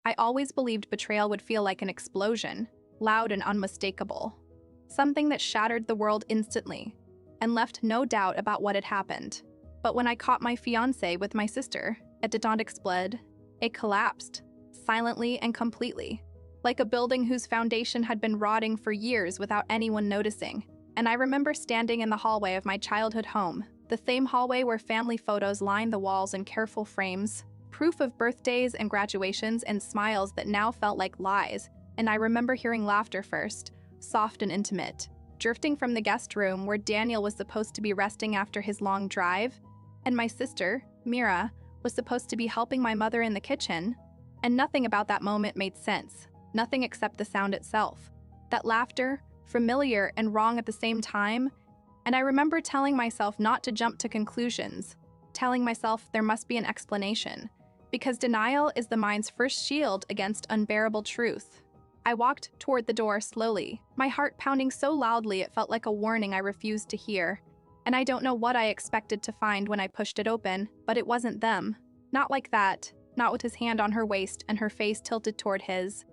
I always believed betrayal would feel like an explosion, loud and unmistakable. Something that shattered the world instantly and left no doubt about what had happened. But when I caught my fiancé with my sister, it did not explode. It collapsed, silently and completely, like a building whose foundation had been rotting for years without anyone noticing. And I remember standing in the hallway of my childhood home, the same hallway where family photos lined the walls in careful frames, proof of birthdays and graduations and smiles that now felt like lies. And I remember hearing laughter first, soft and intimate, drifting from the guest room where Daniel was supposed to be resting after his long drive, and my sister, Mira, was supposed to be helping my mother in the kitchen. And nothing about that moment made sense, nothing except the sound itself. That laughter, familiar and wrong at the same time, and I remember telling myself not to jump to conclusions, telling myself there must be an explanation, because denial is the mind's first shield against unbearable truth. I walked toward the door slowly, my heart pounding so loudly it felt like a warning I refused to hear. And I don't know what I expected to find when I pushed it open, but it wasn't them. Not like that, not with his hand on her waist and her face tilted toward his.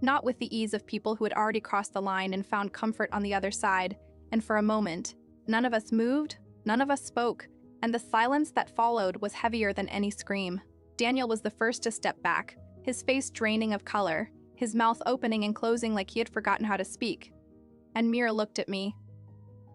Not with the ease of people who had already crossed the line and found comfort on the other side. And for a moment, none of us moved, none of us spoke, and the silence that followed was heavier than any scream. Daniel was the first to step back, his face draining of color, his mouth opening and closing like he had forgotten how to speak. And Mira looked at me.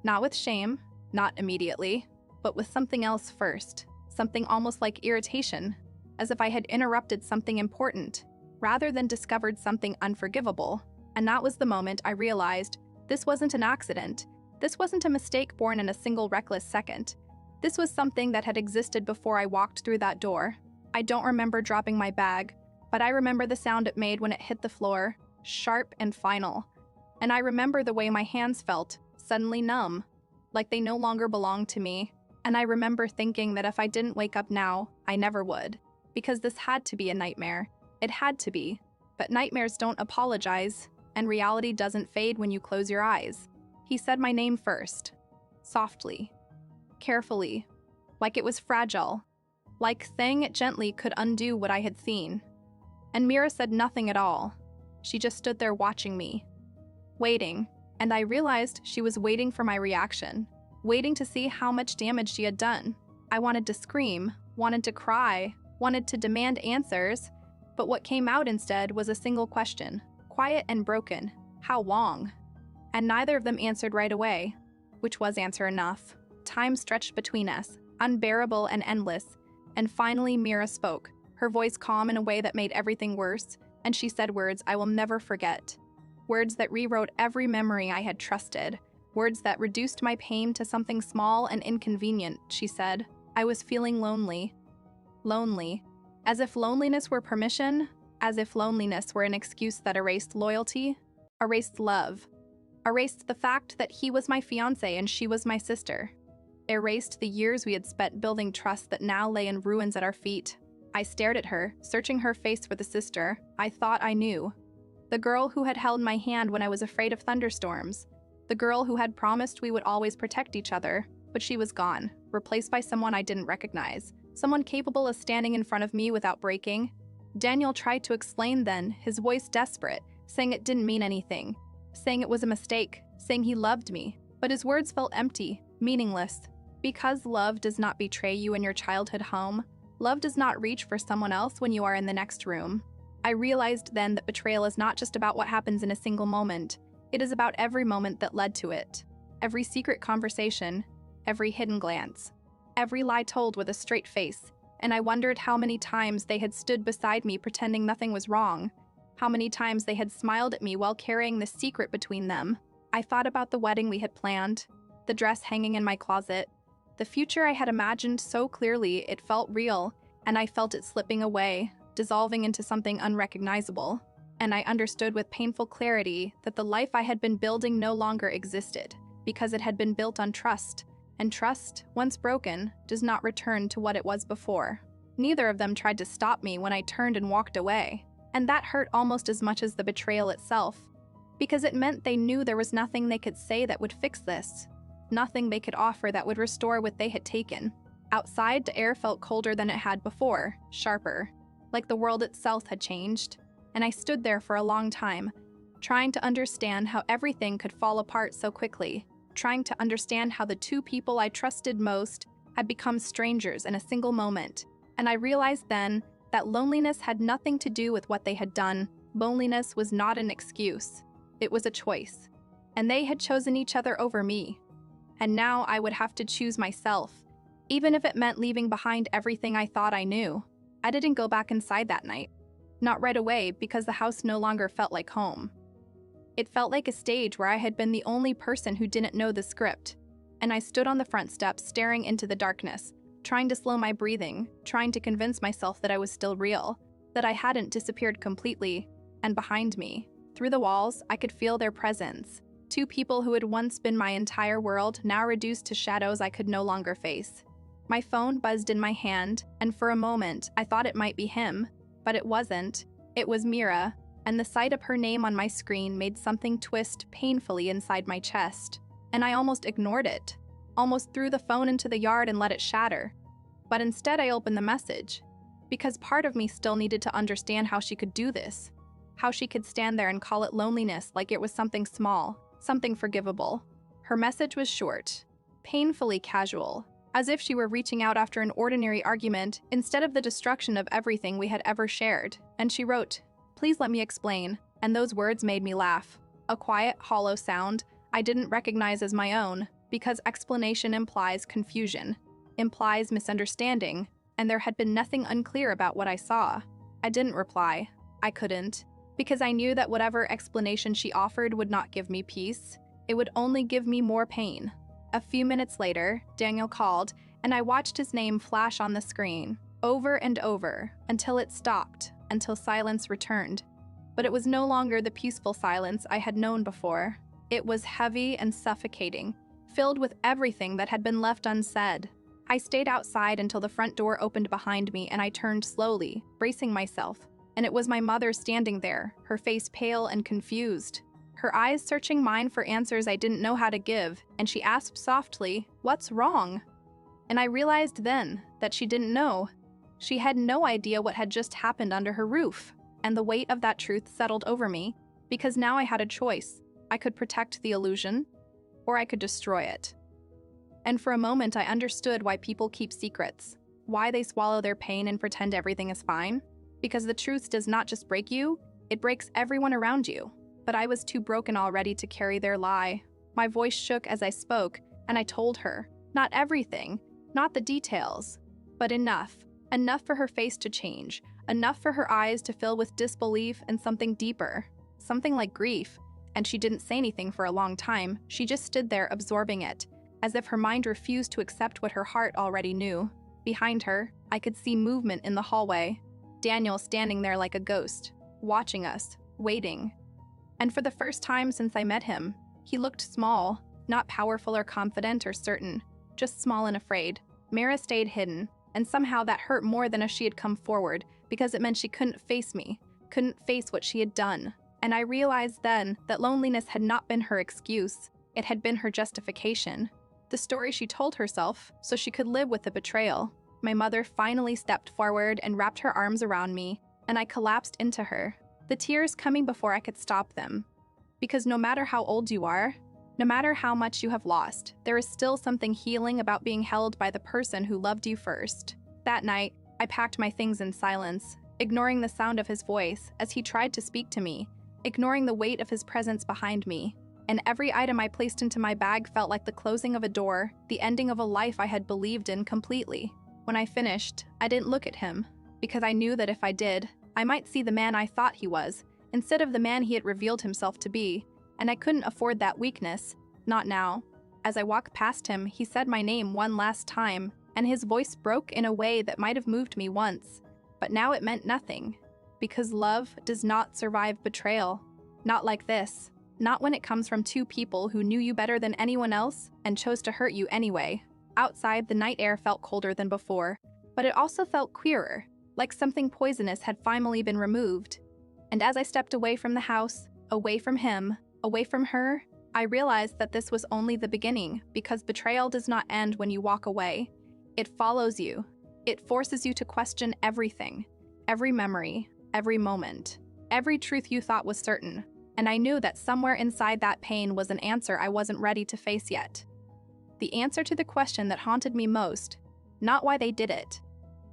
Not with shame, not immediately, but with something else first, something almost like irritation, as if I had interrupted something important, rather than discovered something unforgivable. And that was the moment I realized this wasn't an accident. This wasn't a mistake born in a single reckless second. This was something that had existed before I walked through that door. I don't remember dropping my bag, but I remember the sound it made when it hit the floor, sharp and final. And I remember the way my hands felt, suddenly numb, like they no longer belonged to me. And I remember thinking that if I didn't wake up now, I never would, because this had to be a nightmare. It had to be. But nightmares don't apologize, and reality doesn't fade when you close your eyes. He said my name first, softly, carefully, like it was fragile, like saying it gently could undo what I had seen. And Mira said nothing at all. She just stood there watching me, waiting, and I realized she was waiting for my reaction, waiting to see how much damage she had done. I wanted to scream, wanted to cry, wanted to demand answers, but what came out instead was a single question, quiet and broken: how long? And neither of them answered right away, which was answer enough. Time stretched between us, unbearable and endless, and finally Mira spoke, her voice calm in a way that made everything worse, and she said words I will never forget. Words that rewrote every memory I had trusted. Words that reduced my pain to something small and inconvenient. She said, I was feeling lonely. Lonely. As if loneliness were permission, as if loneliness were an excuse that erased loyalty, erased love, erased the fact that he was my fiancé and she was my sister, erased the years we had spent building trust that now lay in ruins at our feet. I stared at her, searching her face for the sister I thought I knew. The girl who had held my hand when I was afraid of thunderstorms. The girl who had promised we would always protect each other, but she was gone, replaced by someone I didn't recognize. Someone capable of standing in front of me without breaking. Daniel tried to explain then, his voice desperate, saying it didn't mean anything, saying it was a mistake, saying he loved me, but his words felt empty, meaningless. Because love does not betray you in your childhood home, love does not reach for someone else when you are in the next room. I realized then that betrayal is not just about what happens in a single moment. It is about every moment that led to it. Every secret conversation, every hidden glance, every lie told with a straight face. And I wondered how many times they had stood beside me pretending nothing was wrong. How many times they had smiled at me while carrying the secret between them. I thought about the wedding we had planned, the dress hanging in my closet, the future I had imagined so clearly it felt real, and I felt it slipping away, dissolving into something unrecognizable. And I understood with painful clarity that the life I had been building no longer existed, because it had been built on trust, and trust, once broken, does not return to what it was before. Neither of them tried to stop me when I turned and walked away, and that hurt almost as much as the betrayal itself, because it meant they knew there was nothing they could say that would fix this, nothing they could offer that would restore what they had taken. Outside, the air felt colder than it had before, sharper, like the world itself had changed. and I stood there for a long time, trying to understand how everything could fall apart so quickly, trying to understand how the two people I trusted most had become strangers in a single moment. And I realized then that loneliness had nothing to do with what they had done. Loneliness was not an excuse. It was a choice. And they had chosen each other over me. And now I would have to choose myself, even if it meant leaving behind everything I thought I knew. I didn't go back inside that night. Not right away, because the house no longer felt like home. It felt like a stage where I had been the only person who didn't know the script. And I stood on the front steps staring into the darkness, trying to slow my breathing, trying to convince myself that I was still real, that I hadn't disappeared completely. And behind me, through the walls, I could feel their presence. Two people who had once been my entire world, now reduced to shadows I could no longer face. My phone buzzed in my hand, and for a moment, I thought it might be him, but it wasn't. It was Mira, and the sight of her name on my screen made something twist painfully inside my chest. And I almost ignored it, almost threw the phone into the yard and let it shatter. But instead I opened the message, because part of me still needed to understand how she could do this, how she could stand there and call it loneliness like it was something small, something forgivable. Her message was short, painfully casual, as if she were reaching out after an ordinary argument instead of the destruction of everything we had ever shared. And she wrote, "Please let me explain," and those words made me laugh. A quiet, hollow sound I didn't recognize as my own, because explanation implies confusion, implies misunderstanding, and there had been nothing unclear about what I saw. I didn't reply. I couldn't, because I knew that whatever explanation she offered would not give me peace. It would only give me more pain. A few minutes later, Daniel called, and I watched his name flash on the screen, over and over, until it stopped, until silence returned. But it was no longer the peaceful silence I had known before. It was heavy and suffocating, filled with everything that had been left unsaid. I stayed outside until the front door opened behind me, and I turned slowly, bracing myself. And it was my mother standing there, her face pale and confused, her eyes searching mine for answers I didn't know how to give, and she asked softly, "What's wrong?" And I realized then that she didn't know. She had no idea what had just happened under her roof, and the weight of that truth settled over me, because now I had a choice. I could protect the illusion, or I could destroy it. And for a moment I understood why people keep secrets, why they swallow their pain and pretend everything is fine. Because the truth does not just break you, it breaks everyone around you. But I was too broken already to carry their lie. My voice shook as I spoke, and I told her, not everything, not the details, but enough. Enough for her face to change, enough for her eyes to fill with disbelief and something deeper, something like grief. And she didn't say anything for a long time. She just stood there absorbing it, as if her mind refused to accept what her heart already knew. Behind her, I could see movement in the hallway. Daniel standing there like a ghost, watching us, waiting. And for the first time since I met him, he looked small, not powerful or confident or certain, just small and afraid. Mira stayed hidden, and somehow that hurt more than if she had come forward, because it meant she couldn't face me, couldn't face what she had done. And I realized then that loneliness had not been her excuse, it had been her justification. The story she told herself so she could live with the betrayal. My mother finally stepped forward and wrapped her arms around me, and I collapsed into her, the tears coming before I could stop them. Because no matter how old you are, no matter how much you have lost, there is still something healing about being held by the person who loved you first. That night, I packed my things in silence, ignoring the sound of his voice as he tried to speak to me, ignoring the weight of his presence behind me. And every item I placed into my bag felt like the closing of a door, the ending of a life I had believed in completely. When I finished, I didn't look at him, because I knew that if I did, I might see the man I thought he was, instead of the man he had revealed himself to be, and I couldn't afford that weakness, not now. As I walked past him, he said my name one last time, and his voice broke in a way that might have moved me once, but now it meant nothing, because love does not survive betrayal. Not like this. Not when it comes from two people who knew you better than anyone else and chose to hurt you anyway. Outside, the night air felt colder than before, but it also felt queerer, like something poisonous had finally been removed. And as I stepped away from the house, away from him, away from her, I realized that this was only the beginning, because betrayal does not end when you walk away. It follows you. It forces you to question everything, every memory, every moment. Every truth you thought was certain, and I knew that somewhere inside that pain was an answer I wasn't ready to face yet. The answer to the question that haunted me most, not why they did it,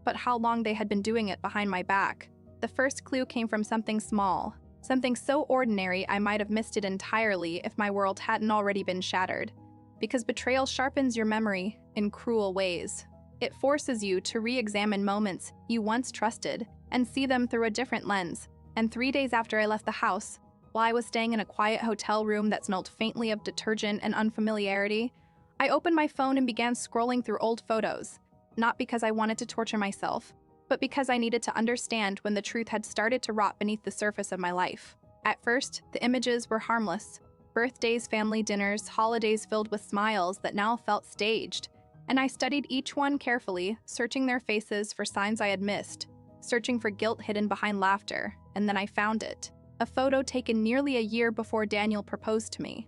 but how long they had been doing it behind my back. The first clue came from something small, something so ordinary I might have missed it entirely if my world hadn't already been shattered. Because betrayal sharpens your memory in cruel ways. It forces you to re-examine moments you once trusted and see them through a different lens. And 3 days after I left the house, while I was staying in a quiet hotel room that smelled faintly of detergent and unfamiliarity, I opened my phone and began scrolling through old photos, not because I wanted to torture myself, but because I needed to understand when the truth had started to rot beneath the surface of my life. At first, the images were harmless. Birthdays, family dinners, holidays filled with smiles that now felt staged. And I studied each one carefully, searching their faces for signs I had missed, searching for guilt hidden behind laughter, and then I found it. A photo taken nearly a year before Daniel proposed to me.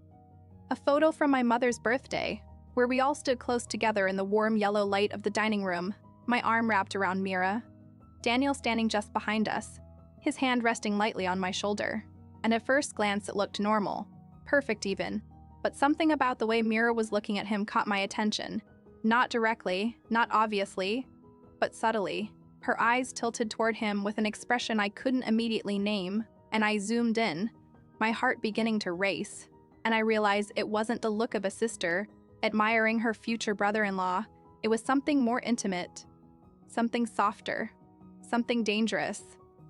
A photo from my mother's birthday, where we all stood close together in the warm yellow light of the dining room, my arm wrapped around Mira, Daniel standing just behind us, his hand resting lightly on my shoulder. And at first glance it looked normal, perfect even, but something about the way Mira was looking at him caught my attention. Not directly, not obviously, but subtly. Her eyes tilted toward him with an expression I couldn't immediately name, and I zoomed in, my heart beginning to race, and I realized it wasn't the look of a sister admiring her future brother-in-law. It was something more intimate, something softer, something dangerous.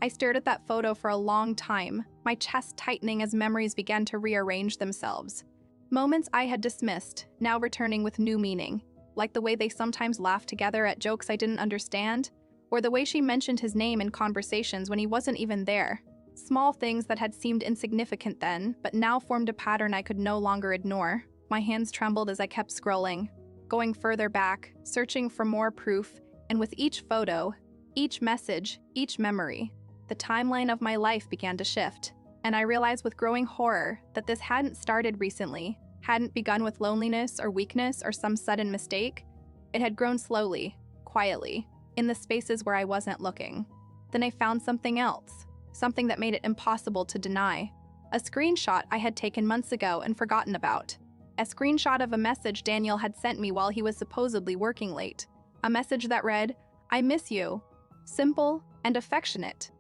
I stared at that photo for a long time, my chest tightening as memories began to rearrange themselves. Moments I had dismissed, now returning with new meaning, like the way they sometimes laughed together at jokes I didn't understand, or the way she mentioned his name in conversations when he wasn't even there. Small things that had seemed insignificant then, but now formed a pattern I could no longer ignore. My hands trembled as I kept scrolling, going further back, searching for more proof, and with each photo, each message, each memory, the timeline of my life began to shift. And I realized with growing horror that this hadn't started recently, hadn't begun with loneliness or weakness or some sudden mistake. It had grown slowly, quietly, in the spaces where I wasn't looking. Then I found something else, something that made it impossible to deny. A screenshot I had taken months ago and forgotten about. A screenshot of a message Daniel had sent me while he was supposedly working late. A message that read, "I miss you." Simple and affectionate.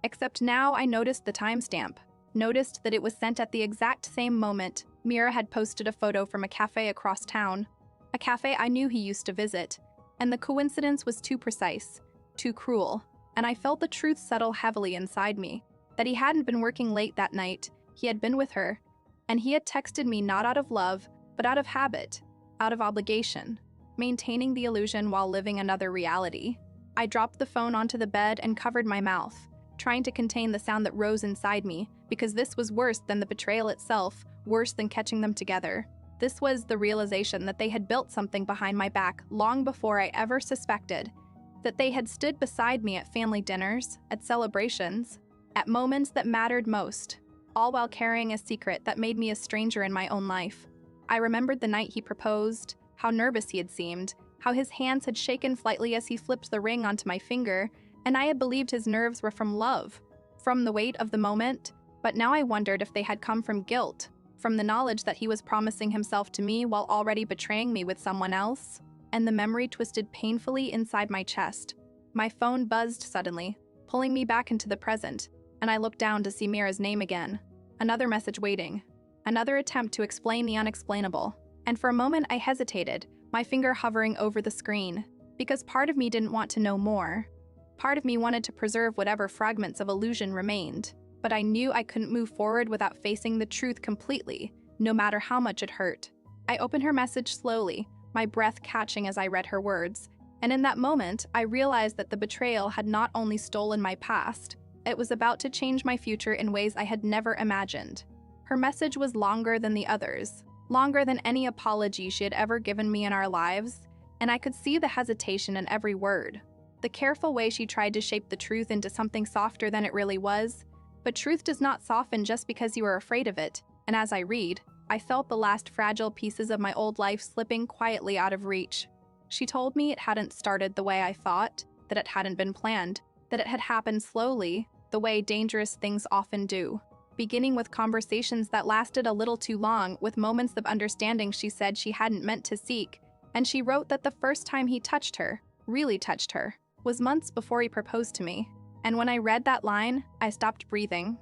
Except now I noticed the timestamp. Noticed that it was sent at the exact same moment Mira had posted a photo from a cafe across town. A cafe I knew he used to visit. And the coincidence was too precise, too cruel. And I felt the truth settle heavily inside me. That he hadn't been working late that night. He had been with her. And he had texted me not out of love, but out of habit, out of obligation, maintaining the illusion while living another reality. I dropped the phone onto the bed and covered my mouth, trying to contain the sound that rose inside me, because this was worse than the betrayal itself, worse than catching them together. This was the realization that they had built something behind my back long before I ever suspected, that they had stood beside me at family dinners, at celebrations, at moments that mattered most, all while carrying a secret that made me a stranger in my own life. I remembered the night he proposed, how nervous he had seemed, how his hands had shaken slightly as he flipped the ring onto my finger, and I had believed his nerves were from love, from the weight of the moment, but now I wondered if they had come from guilt, from the knowledge that he was promising himself to me while already betraying me with someone else, and the memory twisted painfully inside my chest. My phone buzzed suddenly, pulling me back into the present, and I looked down to see Mira's name again. Another message waiting. Another attempt to explain the unexplainable. And for a moment I hesitated, my finger hovering over the screen, because part of me didn't want to know more. Part of me wanted to preserve whatever fragments of illusion remained, but I knew I couldn't move forward without facing the truth completely, no matter how much it hurt. I opened her message slowly, my breath catching as I read her words, and in that moment, I realized that the betrayal had not only stolen my past, it was about to change my future in ways I had never imagined. Her message was longer than the others, longer than any apology she had ever given me in our lives, and I could see the hesitation in every word. The careful way she tried to shape the truth into something softer than it really was. But truth does not soften just because you are afraid of it, and as I read, I felt the last fragile pieces of my old life slipping quietly out of reach. She told me it hadn't started the way I thought, that it hadn't been planned, that it had happened slowly, the way dangerous things often do, beginning with conversations that lasted a little too long, with moments of understanding she said she hadn't meant to seek, and she wrote that the first time he touched her, really touched her, was months before he proposed to me. And when I read that line, I stopped breathing,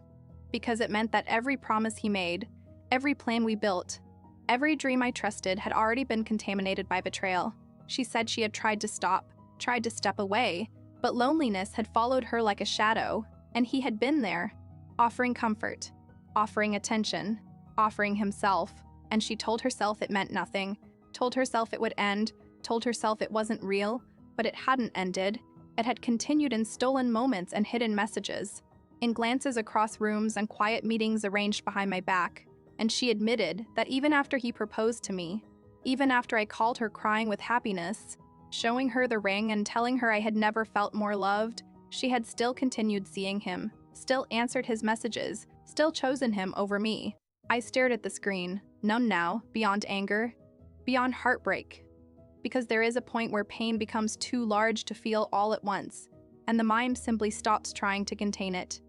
because it meant that every promise he made, every plan we built, every dream I trusted had already been contaminated by betrayal. She said she had tried to stop, tried to step away, but loneliness had followed her like a shadow, and he had been there, offering comfort, offering attention, offering himself, and she told herself it meant nothing, told herself it would end, told herself it wasn't real, but it hadn't ended. It had continued in stolen moments and hidden messages, in glances across rooms and quiet meetings arranged behind my back. And she admitted that even after he proposed to me, even after I called her crying with happiness, showing her the ring and telling her I had never felt more loved, she had still continued seeing him, still answered his messages, still chosen him over me. I stared at the screen, numb now, beyond anger, beyond heartbreak, because there is a point where pain becomes too large to feel all at once, and the mind simply stops trying to contain it.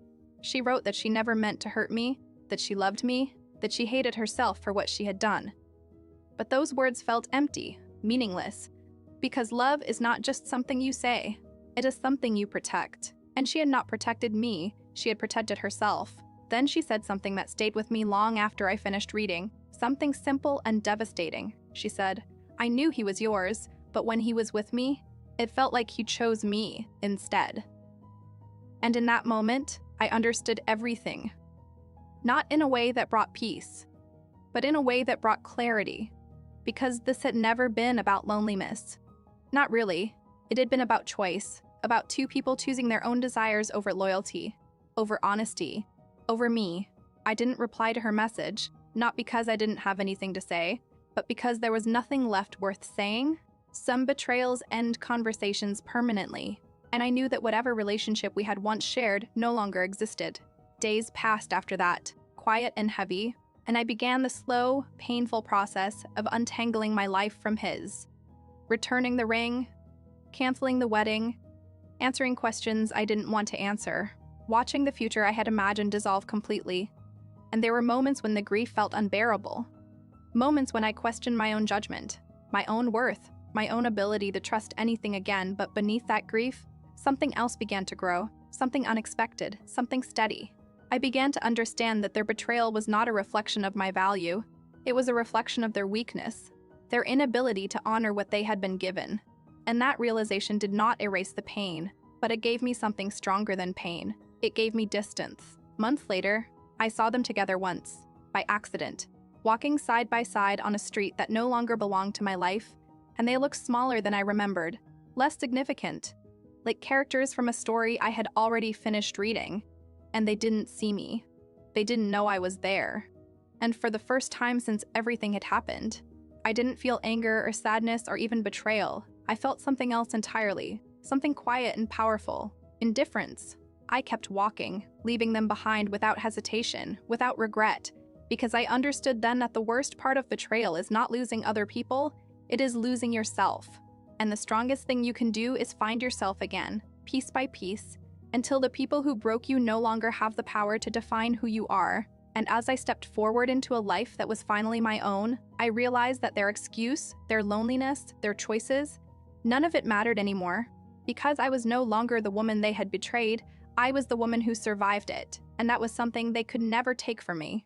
She wrote that she never meant to hurt me, that she loved me, that she hated herself for what she had done. But those words felt empty, meaningless, because love is not just something you say, it is something you protect. And she had not protected me, she had protected herself. Then she said something that stayed with me long after I finished reading, something simple and devastating. She said, "I knew he was yours, but when he was with me, it felt like he chose me instead." And in that moment, I understood everything. Not in a way that brought peace, but in a way that brought clarity. Because this had never been about loneliness. Not really. It had been about choice, about two people choosing their own desires over loyalty, over honesty, over me. I didn't reply to her message, not because I didn't have anything to say, but because there was nothing left worth saying. Some betrayals end conversations permanently, and I knew that whatever relationship we had once shared no longer existed. Days passed after that, quiet and heavy, and I began the slow, painful process of untangling my life from his. Returning the ring, canceling the wedding, answering questions I didn't want to answer, watching the future I had imagined dissolve completely. And there were moments when the grief felt unbearable. Moments when I questioned my own judgment, my own worth, my own ability to trust anything again, but beneath that grief, something else began to grow, something unexpected, something steady. I began to understand that their betrayal was not a reflection of my value. It was a reflection of their weakness, their inability to honor what they had been given. And that realization did not erase the pain, but it gave me something stronger than pain. It gave me distance. Months later, I saw them together once, by accident, walking side by side on a street that no longer belonged to my life, and they looked smaller than I remembered, less significant, like characters from a story I had already finished reading. And they didn't see me. They didn't know I was there. And for the first time since everything had happened, I didn't feel anger or sadness or even betrayal. I felt something else entirely, something quiet and powerful, indifference. I kept walking, leaving them behind without hesitation, without regret, because I understood then that the worst part of betrayal is not losing other people, it is losing yourself. And the strongest thing you can do is find yourself again, piece by piece, until the people who broke you no longer have the power to define who you are. And as I stepped forward into a life that was finally my own, I realized that their excuse, their loneliness, their choices, none of it mattered anymore. Because I was no longer the woman they had betrayed, I was the woman who survived it, and that was something they could never take from me.